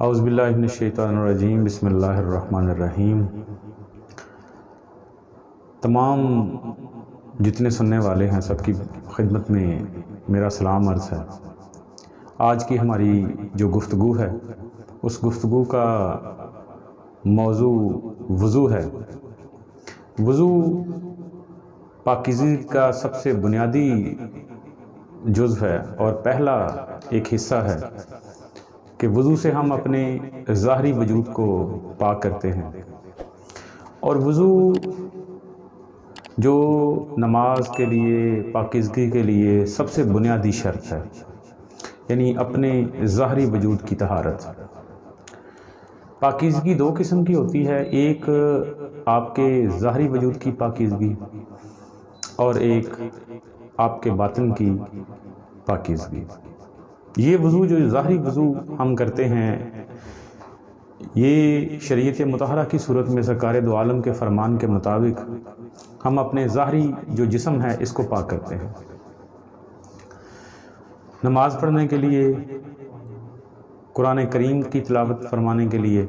اعوذ باللہ من الشیطان الرجیم، بسم اللہ الرحمن الرحیم۔ تمام جتنے سننے والے ہیں سب کی خدمت میں میرا سلام عرض ہے۔ آج کی ہماری جو گفتگو ہے اس گفتگو کا موضوع وضو ہے۔ وضو پاکیزگی کا سب سے بنیادی جزو ہے اور پہلا ایک حصہ ہے کہ وضو سے ہم اپنے ظاہری وجود کو پاک کرتے ہیں، اور وضو جو نماز کے لیے پاکیزگی کے لیے سب سے بنیادی شرط ہے، یعنی اپنے ظاہری وجود کی طہارت۔ پاکیزگی دو قسم کی ہوتی ہے، ایک آپ کے ظاہری وجود کی پاکیزگی اور ایک آپ کے باطن کی پاکیزگی۔ یہ وضو جو ظاہری وضو ہم کرتے ہیں، یہ شریعت مطہرہ کی صورت میں سرکار دو عالم کے فرمان کے مطابق ہم اپنے ظاہری جو جسم ہے اس کو پاک کرتے ہیں۔ نماز پڑھنے کے لیے، قرآن کریم کی تلاوت فرمانے کے لیے،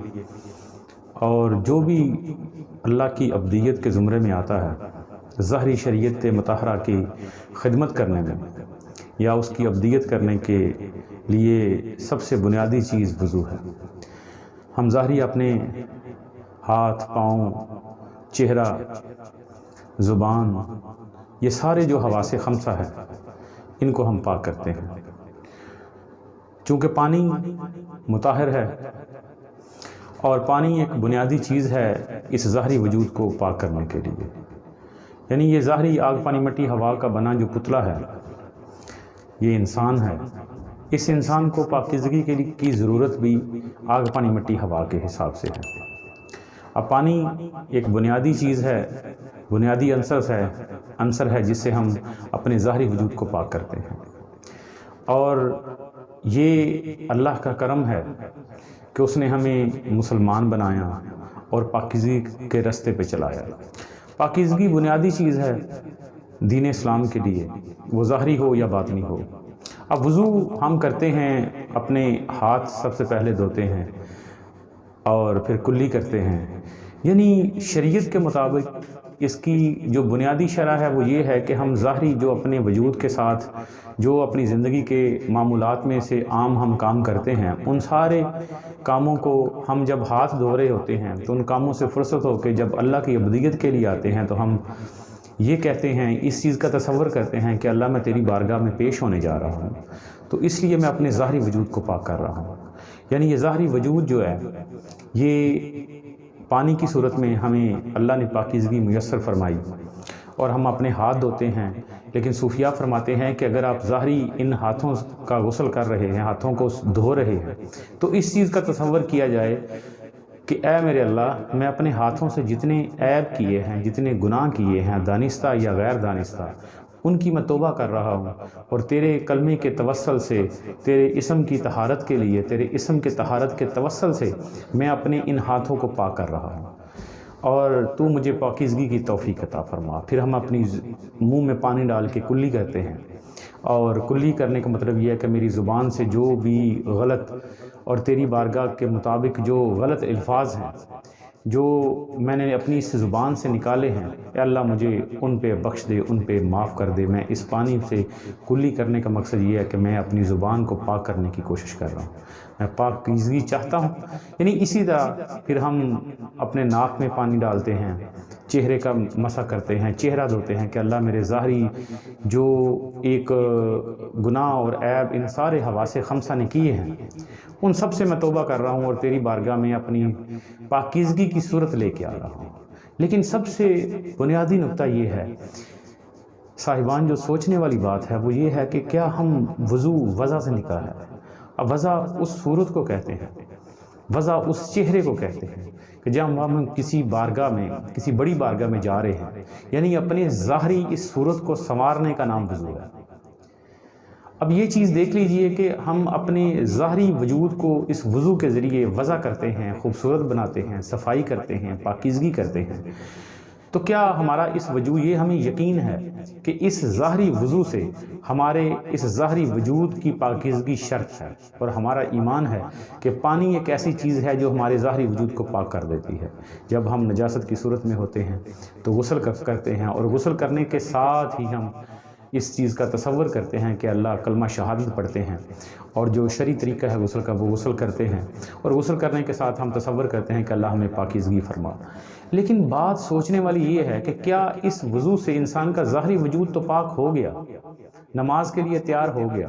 اور جو بھی اللہ کی عبدیت کے زمرے میں آتا ہے، ظاہری شریعت مطہرہ کی خدمت کرنے میں یا اس کی عبدیت کرنے کے لیے سب سے بنیادی چیز وضو ہے۔ ہم ظاہری اپنے ہاتھ، پاؤں، چہرہ، زبان، یہ سارے جو حواس خمسہ ہیں ان کو ہم پاک کرتے ہیں۔ چونکہ پانی مطہر ہے اور پانی ایک بنیادی چیز ہے اس ظاہری وجود کو پاک کرنے کے لیے، یعنی یہ ظاہری آگ پانی مٹی ہوا کا بنا جو پتلا ہے، یہ انسان ہے، اس انسان کو پاکیزگی کے لیے کی ضرورت بھی آگ پانی مٹی ہوا کے حساب سے ہے۔ اب پانی ایک بنیادی چیز ہے، بنیادی عنصر ہے جس سے ہم اپنے ظاہری وجود کو پاک کرتے ہیں، اور یہ اللہ کا کرم ہے کہ اس نے ہمیں مسلمان بنایا اور پاکیزگی کے راستے پہ چلایا۔ پاکیزگی بنیادی چیز ہے دین اسلام کے لیے، وہ ظاہری ہو یا باطنی ہو۔ اب وضو ہم کرتے ہیں، اپنے ہاتھ سب سے پہلے دھوتے ہیں اور پھر کلی کرتے ہیں، یعنی شریعت کے مطابق اس کی جو بنیادی شرح ہے وہ یہ ہے کہ ہم ظاہری جو اپنے وجود کے ساتھ جو اپنی زندگی کے معمولات میں سے عام ہم کام کرتے ہیں، ان سارے کاموں کو ہم جب ہاتھ دھو رہے ہوتے ہیں تو ان کاموں سے فرصت ہو کے جب اللہ کی عبودیت کے لیے آتے ہیں تو ہم یہ کہتے ہیں، اس چیز کا تصور کرتے ہیں کہ اللہ میں تیری بارگاہ میں پیش ہونے جا رہا ہوں، تو اس لیے میں اپنے ظاہری وجود کو پاک کر رہا ہوں۔ یعنی یہ ظاہری وجود جو ہے یہ پانی کی صورت میں ہمیں اللہ نے پاکیزگی میسر فرمائی، اور ہم اپنے ہاتھ دھوتے ہیں، لیکن صوفیاء فرماتے ہیں کہ اگر آپ ظاہری ان ہاتھوں کا غسل کر رہے ہیں، ہاتھوں کو دھو رہے ہیں، تو اس چیز کا تصور کیا جائے کہ اے میرے اللہ، میں اپنے ہاتھوں سے جتنے عیب کیے ہیں، جتنے گناہ کیے ہیں، دانستہ یا غیر دانستہ، ان کی میں توبہ کر رہا ہوں، اور تیرے کلمے کے توسل سے، تیرے اسم کی طہارت کے لیے، تیرے اسم کے طہارت کے توسل سے میں اپنے ان ہاتھوں کو پاک کر رہا ہوں، اور تو مجھے پاکیزگی کی توفیق عطا فرما۔ پھر ہم اپنی منہ میں پانی ڈال کے کلی کرتے ہیں، اور کلی کرنے کا مطلب یہ ہے کہ میری زبان سے جو بھی غلط اور تیری بارگاہ کے مطابق جو غلط الفاظ ہیں جو میں نے اپنی اس زبان سے نکالے ہیں، اے اللہ مجھے ان پہ بخش دے، ان پہ معاف کر دے۔ میں اس پانی سے کلی کرنے کا مقصد یہ ہے کہ میں اپنی زبان کو پاک کرنے کی کوشش کر رہا ہوں، میں پاکیزگی چاہتا ہوں۔ یعنی اسی طرح پھر ہم اپنے ناک میں پانی ڈالتے ہیں، چہرے کا مسح کرتے ہیں، چہرہ دھوتے ہیں کہ اللہ میرے ظاہری جو ایک گناہ اور عیب ان سارے حواس خمسہ نے کیے ہیں، ان سب سے میں توبہ کر رہا ہوں اور تیری بارگاہ میں اپنی پاکیزگی کی صورت لے کے آ رہا ہوں۔ لیکن سب سے بنیادی نقطہ یہ ہے، صاحبان جو سوچنے والی بات ہے وہ یہ ہے کہ کیا ہم وضو وضع سے نکلا ہے؟ اب وضع اس صورت کو کہتے ہیں، وضع اس چہرے کو کہتے ہیں کہ جب ہم کسی بارگاہ میں، کسی بڑی بارگاہ میں جا رہے ہیں، یعنی اپنے ظاہری اس صورت کو سنوارنے کا نام وضو ہے۔ اب یہ چیز دیکھ لیجئے کہ ہم اپنے ظاہری وجود کو اس وضو کے ذریعے وضع کرتے ہیں، خوبصورت بناتے ہیں، صفائی کرتے ہیں، پاکیزگی کرتے ہیں، تو کیا ہمارا اس وجود، یہ ہمیں یقین ہے کہ اس ظاہری وضو سے ہمارے اس ظاہری وجود کی پاکیزگی شرط ہے، اور ہمارا ایمان ہے کہ پانی ایک ایسی چیز ہے جو ہمارے ظاہری وجود کو پاک کر دیتی ہے۔ جب ہم نجاست کی صورت میں ہوتے ہیں تو غسل کرتے ہیں، اور غسل کرنے کے ساتھ ہی ہم اس چیز کا تصور کرتے ہیں کہ اللہ کلمہ شہادت پڑھتے ہیں، اور جو شرعی طریقہ ہے غسل کا وہ غسل کرتے ہیں، اور غسل کرنے کے ساتھ ہم تصور کرتے ہیں کہ اللہ ہمیں پاکیزگی فرما۔ لیکن بات سوچنے والی یہ ہے کہ کیا اس وضو سے انسان کا ظاہری وجود تو پاک ہو گیا، نماز کے لیے تیار ہو گیا،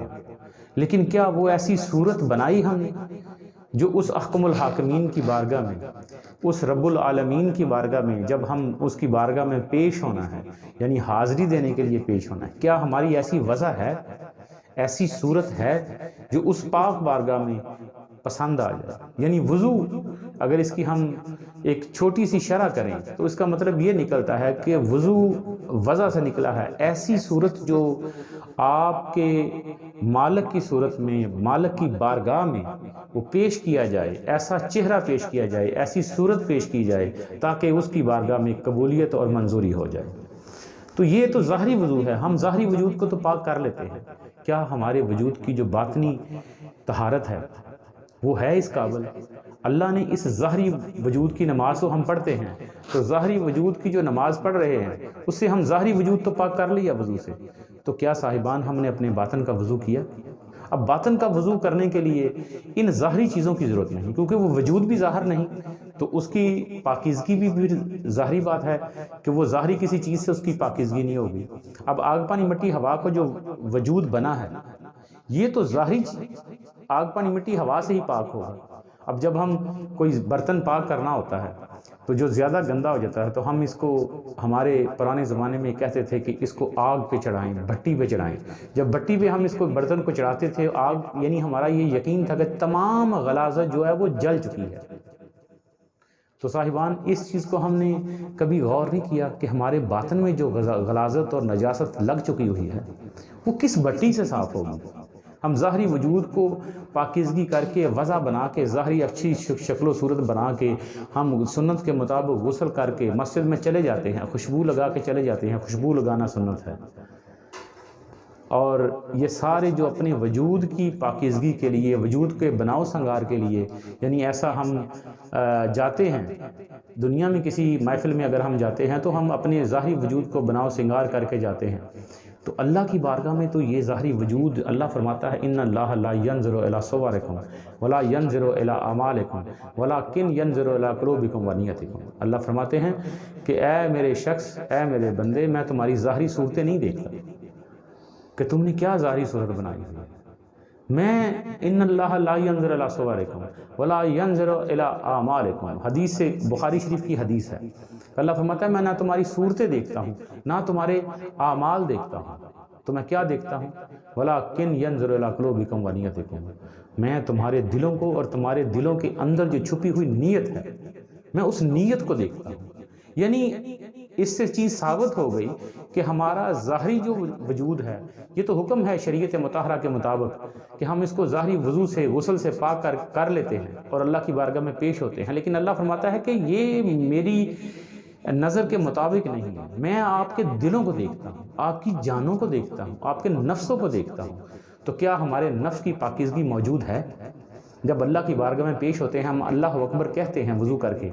لیکن کیا وہ ایسی صورت بنائی ہم نے جو اس احکم الحاکمین کی بارگاہ میں، اس رب العالمین کی بارگاہ میں جب ہم اس کی بارگاہ میں پیش ہونا ہے، یعنی حاضری دینے کے لیے پیش ہونا ہے، کیا ہماری ایسی وضع ہے، ایسی صورت ہے جو اس پاک بارگاہ میں پسند آ جائے؟ یعنی وضو اگر اس کی ہم ایک چھوٹی سی شرح کریں تو اس کا مطلب یہ نکلتا ہے کہ وضو وضع سے نکلا ہے ایسی صورت جو آپ کے مالک کی صورت میں، مالک کی بارگاہ میں وہ پیش کیا جائے، ایسا چہرہ پیش کیا جائے، ایسی صورت پیش کی جائے تاکہ اس کی بارگاہ میں قبولیت اور منظوری ہو جائے۔ تو یہ تو ظاہری وضو ہے، ہم ظاہری وجود کو تو پاک کر لیتے ہیں، کیا ہمارے وجود کی جو باطنی طہارت ہے وہ ہے اس قابل؟ اللہ نے اس ظاہری وجود کی نماز تو ہم پڑھتے ہیں، تو ظاہری وجود کی جو نماز پڑھ رہے ہیں اس سے ہم ظاہری وجود تو پاک کر لیا وضو سے، تو کیا صاحبان ہم نے اپنے باطن کا وضو کیا؟ اب باطن کا وضو کرنے کے لیے ان ظاہری چیزوں کی ضرورت نہیں، کیونکہ وہ وجود بھی ظاہر نہیں، تو اس کی پاکیزگی بھی ظاہری بات ہے کہ وہ ظاہری کسی چیز سے اس کی پاکیزگی نہیں ہوگی۔ اب آگ پانی مٹی ہوا کو جو وجود بنا ہے یہ تو ظاہری آگ پانی مٹی ہوا سے ہی پاک ہوگا۔ اب جب ہم کوئی برتن پاک کرنا ہوتا ہے تو جو زیادہ گندا ہو جاتا ہے تو ہم اس کو، ہمارے پرانے زمانے میں کہتے تھے کہ اس کو آگ پہ چڑھائیں، بھٹی پہ چڑھائیں۔ جب بھٹی پہ ہم اس کو برتن کو چڑھاتے تھے آگ، یعنی ہمارا یہ یقین تھا کہ تمام غلاظت جو ہے وہ جل چکی ہے۔ تو صاحبان اس چیز کو ہم نے کبھی غور نہیں کیا کہ ہمارے باطن میں جو غلاظت اور نجاست لگ چکی ہوئی ہے وہ کس بھٹی سے صاف ہوگی؟ ہم ظاہری وجود کو پاکیزگی کر کے، وضع بنا کے، ظاہری اچھی شکل و صورت بنا کے ہم سنت کے مطابق غسل کر کے مسجد میں چلے جاتے ہیں، خوشبو لگا کے چلے جاتے ہیں، خوشبو لگانا سنت ہے، اور یہ سارے جو اپنے وجود کی پاکیزگی کے لیے، وجود کے بناؤ سنگار کے لیے، یعنی ایسا ہم جاتے ہیں دنیا میں کسی محفل میں اگر ہم جاتے ہیں تو ہم اپنے ظاہری وجود کو بناؤ سنگار کر کے جاتے ہیں، تو اللہ کی بارگاہ میں تو یہ ظاہری وجود، اللہ فرماتا ہے ان اللہ لا ينظر الى صورکم ولا ينظر الى اعمالکم ولکن ينظر الى قلوبکم ونیتکم۔ اللہ فرماتے ہیں کہ اے میرے شخص، اے میرے بندے، میں تمہاری ظاہری صورتیں نہیں دیکھتا کہ تم نے کیا ظاہری صورت بنائی ہوئی ہے، میں ان اللہ لا ينظر الى صورکم ولا ينظر الى اعمالکم، حدیث سے، بخاری شریف کی حدیث ہے۔ اللہ فرماتا ہے میں نہ تمہاری صورتیں دیکھتا ہوں نہ تمہارے اعمال دیکھتا ہوں، تو میں کیا دیکھتا ہوں؟ وَلَكِنْ يَنْظُرُ إِلَىٰ قُلُوبِكُمْ وَنِيَّتِكُمْ، میں تمہارے دلوں کو اور تمہارے دلوں کے اندر جو چھپی ہوئی نیت ہے میں اس نیت کو دیکھتا ہوں۔ یعنی اس سے چیز ثابت ہو گئی کہ ہمارا ظاہری جو وجود ہے یہ تو حکم ہے شریعت مطہرہ کے مطابق کہ ہم اس کو ظاہری وضو سے، غسل سے پاک کر لیتے ہیں اور اللہ کی بارگاہ میں پیش ہوتے ہیں، لیکن اللہ فرماتا ہے کہ یہ میری نظر کے مطابق نہیں ہے، میں آپ کے دلوں کو دیکھتا ہوں، آپ کی جانوں کو دیکھتا ہوں، آپ کے نفسوں کو دیکھتا ہوں۔ تو کیا ہمارے نفس کی پاکیزگی موجود ہے؟ جب اللہ کی بارگاہ میں پیش ہوتے ہیں، ہم اللہ اکبر کہتے ہیں وضو کر کے،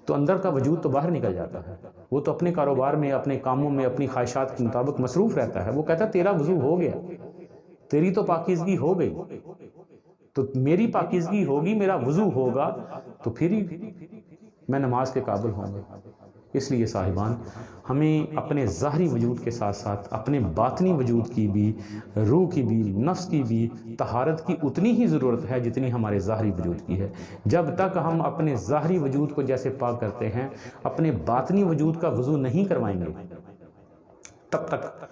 تو اندر کا وجود تو باہر نکل جاتا ہے، وہ تو اپنے کاروبار میں، اپنے کاموں میں، اپنی خواہشات کے مطابق مصروف رہتا ہے۔ وہ کہتا ہے تیرا وضو ہو گیا، تیری تو پاکیزگی ہو گئی، تو میری پاکیزگی ہوگی، میرا وضو ہوگا تو پھر ہی میں نماز کے قابل ہوں گا۔ اس لیے صاحبان ہمیں اپنے ظاہری وجود کے ساتھ ساتھ اپنے باطنی وجود کی بھی، روح کی بھی، نفس کی بھی طہارت کی اتنی ہی ضرورت ہے جتنی ہمارے ظاہری وجود کی ہے۔ جب تک ہم اپنے ظاہری وجود کو جیسے پاک کرتے ہیں اپنے باطنی وجود کا وضو نہیں کروائیں گے، تب تک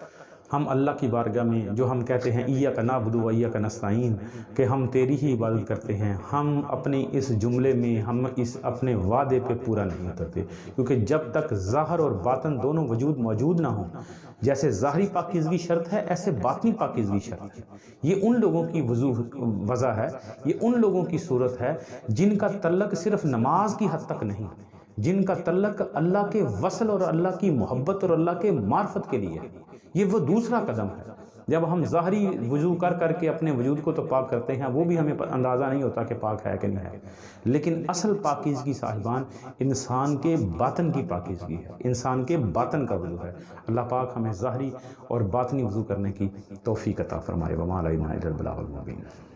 ہم اللہ کی بارگاہ میں جو ہم کہتے ہیں ایاک نعبد و ایاک نستعین، کہ ہم تیری ہی عبادت کرتے ہیں، ہم اپنے اس جملے میں، ہم اس اپنے وعدے پہ پورا نہیں اترتے، کیونکہ جب تک ظاہر اور باطن دونوں وجود موجود نہ ہوں، جیسے ظاہری پاکیزگی شرط ہے ایسے باطنی پاکیزگی شرط ہے۔ یہ ان لوگوں کی وضع ہے، یہ ان لوگوں کی صورت ہے جن کا تعلق صرف نماز کی حد تک نہیں، جن کا تعلق اللہ کے وصل اور اللہ کی محبت اور اللہ کے معرفت کے لیے ہے۔ یہ وہ دوسرا قدم ہے۔ جب ہم ظاہری وضو کر کر کے اپنے وجود کو تو پاک کرتے ہیں، وہ بھی ہمیں اندازہ نہیں ہوتا کہ پاک ہے کہ نہیں ہے، لیکن اصل پاکیزگی صاحبان انسان کے باطن کی پاکیزگی ہے، انسان کے باطن کا وضو ہے۔ اللہ پاک ہمیں ظاہری اور باطنی وضو کرنے کی توفیق عطا فرمائے۔ وما علینا الا البلاغ المبین۔